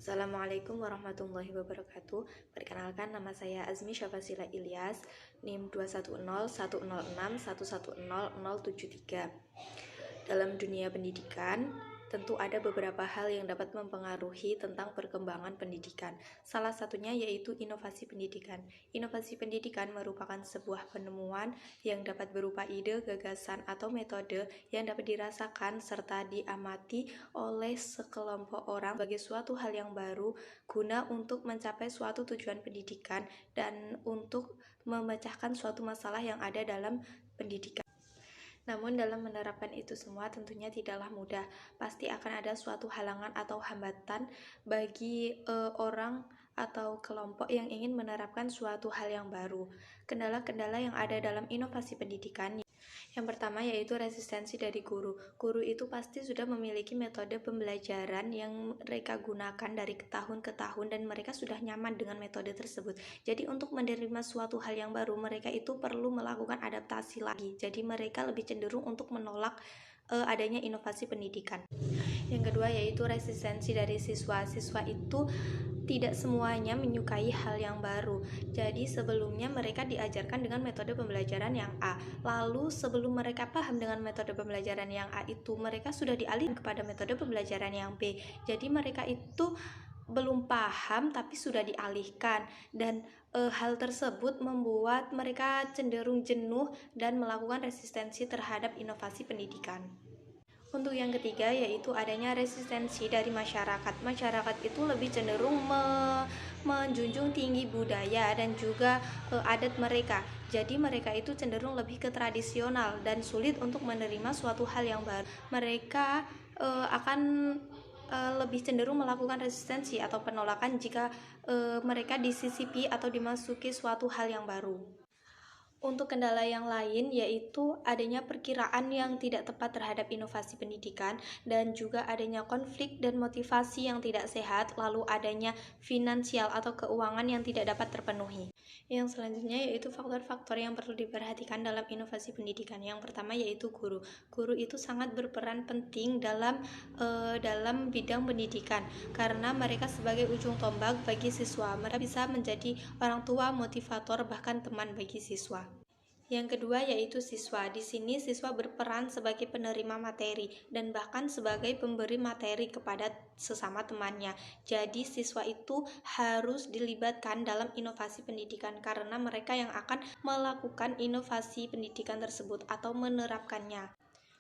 Assalamualaikum warahmatullahi wabarakatuh. Perkenalkan, nama saya Azmi Syafasila Ilyas, NIM 2101061100073. Dalam dunia pendidikan, tentu ada beberapa hal yang dapat mempengaruhi tentang perkembangan pendidikan. Salah satunya yaitu inovasi pendidikan. Inovasi pendidikan merupakan sebuah penemuan yang dapat berupa ide, gagasan, atau metode yang dapat dirasakan serta diamati oleh sekelompok orang sebagai suatu hal yang baru guna untuk mencapai suatu tujuan pendidikan dan untuk memecahkan suatu masalah yang ada dalam pendidikan. Namun dalam menerapkan itu semua tentunya tidaklah mudah. Pasti akan ada suatu halangan atau hambatan bagi orang atau kelompok yang ingin menerapkan suatu hal yang baru. Kendala-kendala yang ada dalam inovasi pendidikan, yang pertama yaitu resistensi dari guru. Guru itu pasti sudah memiliki metode pembelajaran yang mereka gunakan dari tahun ke tahun dan mereka sudah nyaman dengan metode tersebut. Jadi untuk menerima suatu hal yang baru, mereka itu perlu melakukan adaptasi lagi. Jadi mereka lebih cenderung untuk menolak adanya inovasi pendidikan. Yang kedua yaitu resistensi dari siswa. Siswa itu tidak semuanya menyukai hal yang baru. Jadi sebelumnya mereka diajarkan dengan metode pembelajaran yang A. Lalu sebelum mereka paham dengan metode pembelajaran yang A itu, mereka sudah dialihkan kepada metode pembelajaran yang B. Jadi mereka itu belum paham tapi sudah dialihkan, dan hal tersebut membuat mereka cenderung jenuh dan melakukan resistensi terhadap inovasi pendidikan. Untuk yang ketiga yaitu adanya resistensi dari masyarakat. Masyarakat itu lebih cenderung menjunjung tinggi budaya dan juga adat mereka. Jadi mereka itu cenderung lebih ke tradisional dan sulit untuk menerima suatu hal yang baru. Mereka akan lebih cenderung melakukan resistensi atau penolakan jika mereka disisipi atau dimasuki suatu hal yang baru. Untuk kendala yang lain yaitu adanya perkiraan yang tidak tepat terhadap inovasi pendidikan dan juga adanya konflik dan motivasi yang tidak sehat, lalu adanya finansial atau keuangan yang tidak dapat terpenuhi. Yang selanjutnya yaitu faktor-faktor yang perlu diperhatikan dalam inovasi pendidikan. Yang pertama yaitu guru. Guru itu sangat berperan penting dalam bidang pendidikan karena mereka sebagai ujung tombak bagi siswa. Mereka bisa menjadi orang tua, motivator, bahkan teman bagi siswa. Yang kedua yaitu siswa. Di sini siswa berperan sebagai penerima materi dan bahkan sebagai pemberi materi kepada sesama temannya. Jadi siswa itu harus dilibatkan dalam inovasi pendidikan karena mereka yang akan melakukan inovasi pendidikan tersebut atau menerapkannya.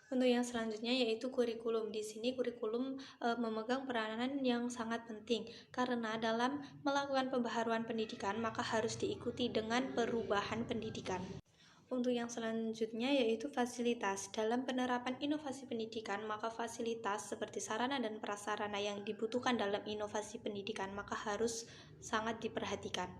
Untuk yang selanjutnya yaitu kurikulum. Di sini kurikulum memegang peranan yang sangat penting karena dalam melakukan pembaharuan pendidikan maka harus diikuti dengan perubahan pendidikan. Untuk yang selanjutnya yaitu fasilitas. Dalam penerapan inovasi pendidikan, maka fasilitas seperti sarana dan prasarana yang dibutuhkan dalam inovasi pendidikan maka harus sangat diperhatikan.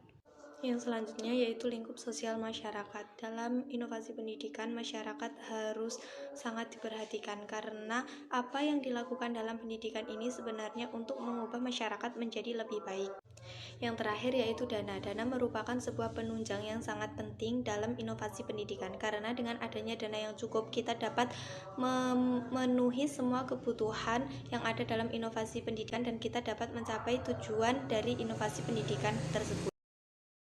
Yang selanjutnya yaitu lingkup sosial masyarakat. Dalam inovasi pendidikan, masyarakat harus sangat diperhatikan karena apa yang dilakukan dalam pendidikan ini sebenarnya untuk mengubah masyarakat menjadi lebih baik. Yang terakhir yaitu dana. Dana merupakan sebuah penunjang yang sangat penting dalam inovasi pendidikan karena dengan adanya dana yang cukup kita dapat memenuhi semua kebutuhan yang ada dalam inovasi pendidikan dan kita dapat mencapai tujuan dari inovasi pendidikan tersebut.